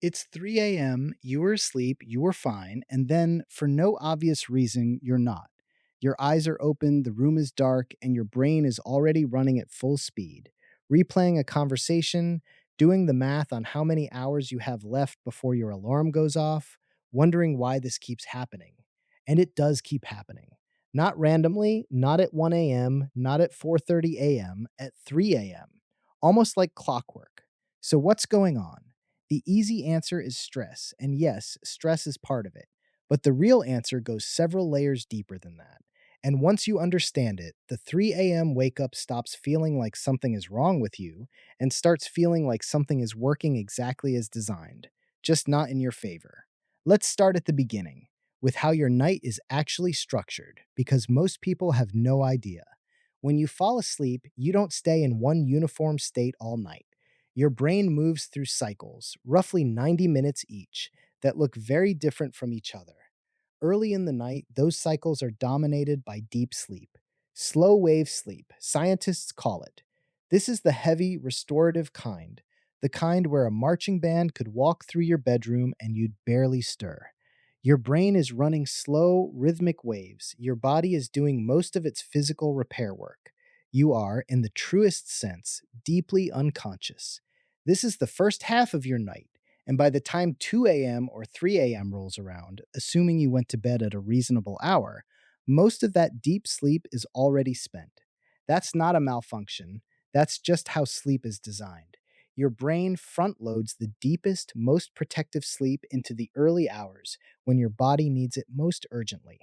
It's 3 a.m., you were asleep, you were fine, and then, for no obvious reason, you're not. Your eyes are open, the room is dark, and your brain is already running at full speed, replaying a conversation, doing the math on how many hours you have left before your alarm goes off, wondering why this keeps happening. And it does keep happening. Not randomly, not at 1 a.m., not at 4:30 a.m., at 3 a.m., almost like clockwork. So what's going on? The easy answer is stress, and yes, stress is part of it. But the real answer goes several layers deeper than that. And once you understand it, the 3 a.m. wake up stops feeling like something is wrong with you and starts feeling like something is working exactly as designed, just not in your favor. Let's start at the beginning with how your night is actually structured, because most people have no idea. When you fall asleep, you don't stay in one uniform state all night. Your brain moves through cycles, roughly 90 minutes each, that look very different from each other. Early in the night, those cycles are dominated by deep sleep. Slow wave sleep, scientists call it. This is the heavy, restorative kind, the kind where a marching band could walk through your bedroom and you'd barely stir. Your brain is running slow, rhythmic waves. Your body is doing most of its physical repair work. You are, in the truest sense, deeply unconscious. This is the first half of your night, and by the time 2 a.m. or 3 a.m. rolls around, assuming you went to bed at a reasonable hour, most of that deep sleep is already spent. That's not a malfunction, that's just how sleep is designed. Your brain front loads the deepest, most protective sleep into the early hours when your body needs it most urgently.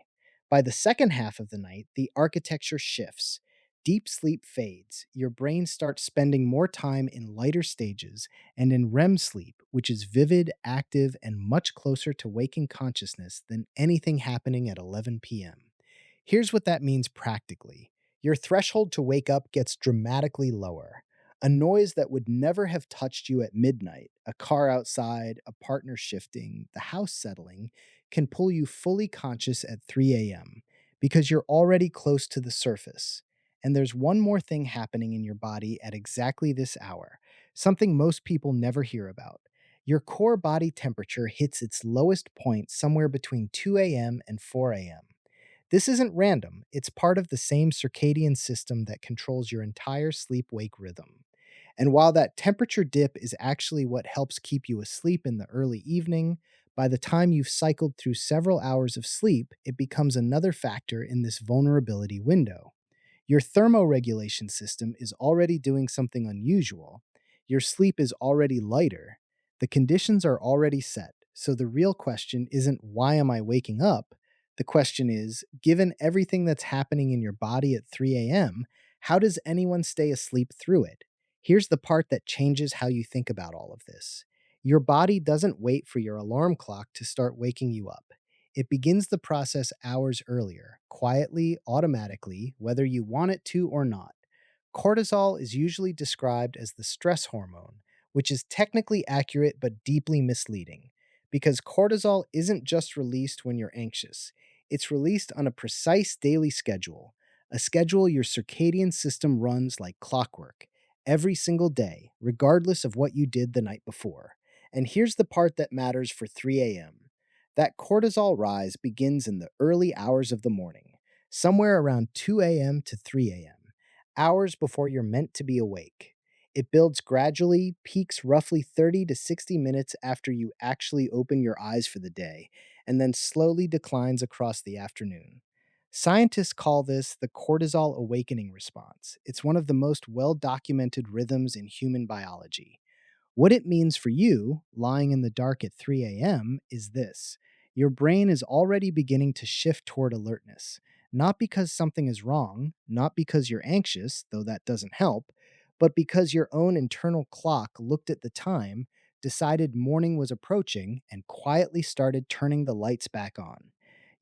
By the second half of the night, the architecture shifts. Deep sleep fades. Your brain starts spending more time in lighter stages and in REM sleep, which is vivid, active, and much closer to waking consciousness than anything happening at 11 p.m. Here's what that means practically: your threshold to wake up gets dramatically lower. A noise that would never have touched you at midnight, a car outside, a partner shifting, the house settling, can pull you fully conscious at 3 a.m. because you're already close to the surface. And there's one more thing happening in your body at exactly this hour, something most people never hear about. Your core body temperature hits its lowest point somewhere between 2 a.m. and 4 a.m. This isn't random, it's part of the same circadian system that controls your entire sleep wake rhythm. And while that temperature dip is actually what helps keep you asleep in the early evening, by the time you've cycled through several hours of sleep, it becomes another factor in this vulnerability window. Your thermoregulation system is already doing something unusual. Your sleep is already lighter. The conditions are already set. So the real question isn't, why am I waking up? The question is, given everything that's happening in your body at 3 a.m., how does anyone stay asleep through it? Here's the part that changes how you think about all of this. Your body doesn't wait for your alarm clock to start waking you up. It begins the process hours earlier, quietly, automatically, whether you want it to or not. Cortisol is usually described as the stress hormone, which is technically accurate but deeply misleading, because cortisol isn't just released when you're anxious. It's released on a precise daily schedule, a schedule your circadian system runs like clockwork, every single day, regardless of what you did the night before. And here's the part that matters for 3 a.m. That cortisol rise begins in the early hours of the morning, somewhere around 2 a.m. to 3 a.m., hours before you're meant to be awake. It builds gradually, peaks roughly 30 to 60 minutes after you actually open your eyes for the day, and then slowly declines across the afternoon. Scientists call this the cortisol awakening response. It's one of the most well documented rhythms in human biology. What it means for you, lying in the dark at 3 a.m., is this: your brain is already beginning to shift toward alertness. Not because something is wrong, not because you're anxious, though that doesn't help, but because your own internal clock looked at the time, decided morning was approaching, and quietly started turning the lights back on.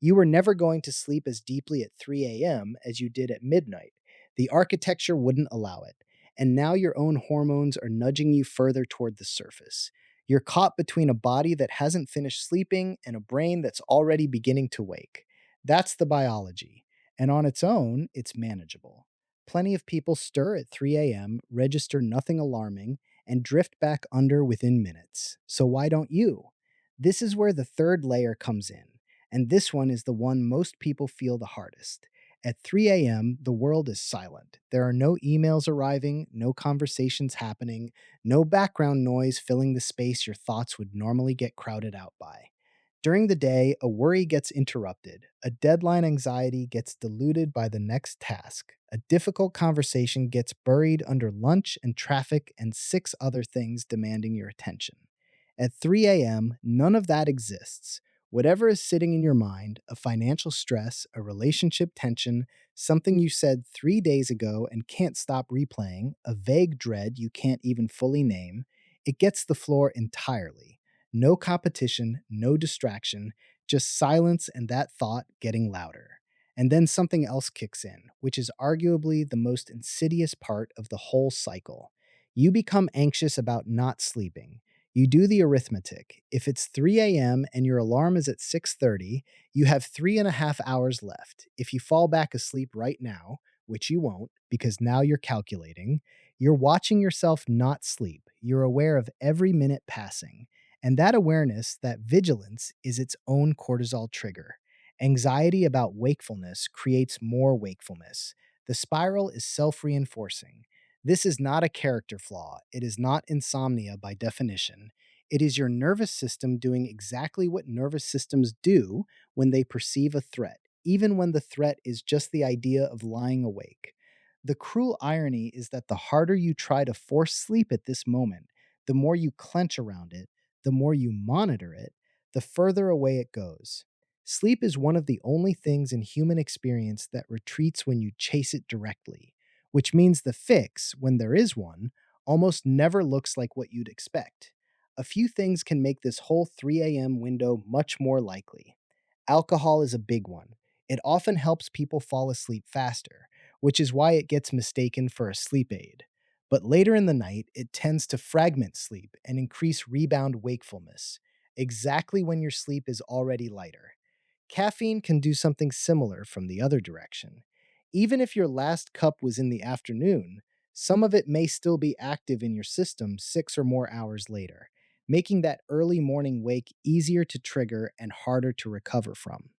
You were never going to sleep as deeply at 3 a.m. as you did at midnight. The architecture wouldn't allow it, and now your own hormones are nudging you further toward the surface. You're caught between a body that hasn't finished sleeping and a brain that's already beginning to wake. That's the biology, and on its own, it's manageable. Plenty of people stir at 3 a.m., register nothing alarming, and drift back under within minutes. So why don't you? This is where the third layer comes in, and this one is the one most people feel the hardest. At 3 a.m., the world is silent. There are no emails arriving, no conversations happening, no background noise filling the space your thoughts would normally get crowded out by. During the day, a worry gets interrupted, a deadline anxiety gets diluted by the next task, a difficult conversation gets buried under lunch and traffic and six other things demanding your attention. At 3 a.m., none of that exists. Whatever is sitting in your mind, a financial stress, a relationship tension, something you said 3 days ago and can't stop replaying, a vague dread you can't even fully name, it gets the floor entirely. No competition, no distraction, just silence and that thought getting louder. And then something else kicks in, which is arguably the most insidious part of the whole cycle. You become anxious about not sleeping. You do the arithmetic. If it's 3 a.m. and your alarm is at 6:30, you have 3.5 hours left. If you fall back asleep right now, which you won't because now you're calculating, you're watching yourself not sleep. You're aware of every minute passing. And that awareness, that vigilance, is its own cortisol trigger. Anxiety about wakefulness creates more wakefulness. The spiral is self reinforcing. This is not a character flaw. It is not insomnia by definition. It is your nervous system doing exactly what nervous systems do when they perceive a threat, even when the threat is just the idea of lying awake. The cruel irony is that the harder you try to force sleep at this moment, the more you clench around it, the more you monitor it, the further away it goes. Sleep is one of the only things in human experience that retreats when you chase it directly, which means the fix, when there is one, almost never looks like what you'd expect. A few things can make this whole 3 a.m. window much more likely. Alcohol is a big one. It often helps people fall asleep faster, which is why it gets mistaken for a sleep aid. But later in the night, it tends to fragment sleep and increase rebound wakefulness, exactly when your sleep is already lighter. Caffeine can do something similar from the other direction. Even if your last cup was in the afternoon, some of it may still be active in your system 6 or more hours later, making that early morning wake easier to trigger and harder to recover from.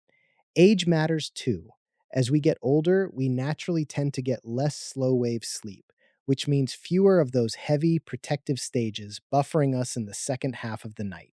Age matters too. As we get older, we naturally tend to get less slow wave sleep, which means fewer of those heavy protective stages buffering us in the second half of the night.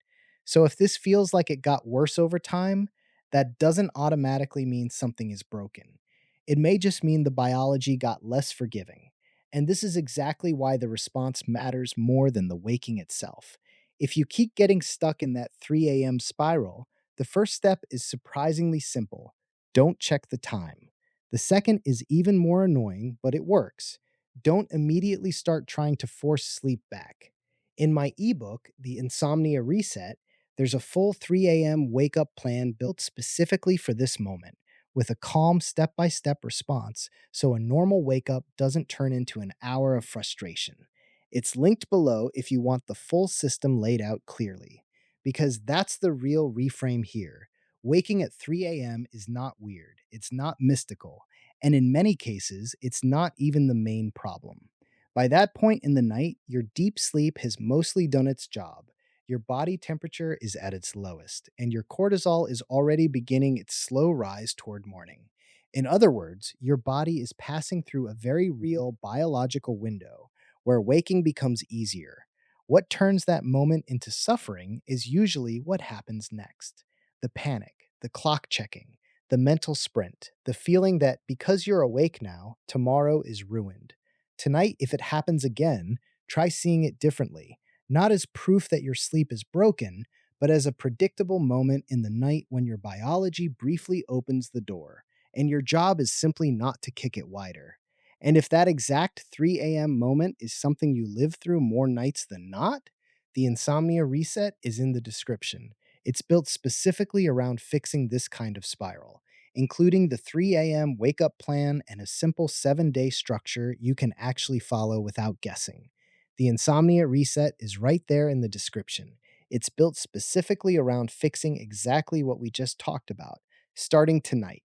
So if this feels like it got worse over time, that doesn't automatically mean something is broken. It may just mean the biology got less forgiving. And this is exactly why the response matters more than the waking itself. If you keep getting stuck in that 3 a.m. spiral, the first step is surprisingly simple: don't check the time. The second is even more annoying, but it works: don't immediately start trying to force sleep back. In my ebook, The Insomnia Reset, there's a full 3 a.m. wake up plan built specifically for this moment, with a calm step by step response so a normal wake up doesn't turn into an hour of frustration. It's linked below if you want the full system laid out clearly. Because that's the real reframe here. Waking at 3 a.m. is not weird, it's not mystical, and in many cases, it's not even the main problem. By that point in the night, your deep sleep has mostly done its job. Your body temperature is at its lowest, and your cortisol is already beginning its slow rise toward morning. In other words, your body is passing through a very real biological window where waking becomes easier. What turns that moment into suffering is usually what happens next: the panic, the clock checking, the mental sprint, the feeling that because you're awake now, tomorrow is ruined. Tonight, if it happens again, try seeing it differently, not as proof that your sleep is broken, but as a predictable moment in the night when your biology briefly opens the door, and your job is simply not to kick it wider. And if that exact 3 a.m. moment is something you live through more nights than not, the Insomnia Reset is in the description. It's built specifically around fixing this kind of spiral, including the 3 a.m. wake up plan and a simple 7-day structure you can actually follow without guessing. The Insomnia Reset is right there in the description. It's built specifically around fixing exactly what we just talked about, starting tonight.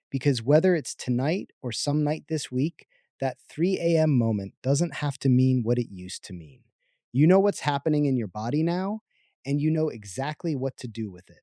Because whether it's tonight or some night this week, that 3 a.m. moment doesn't have to mean what it used to mean. You know what's happening in your body now, and you know exactly what to do with it.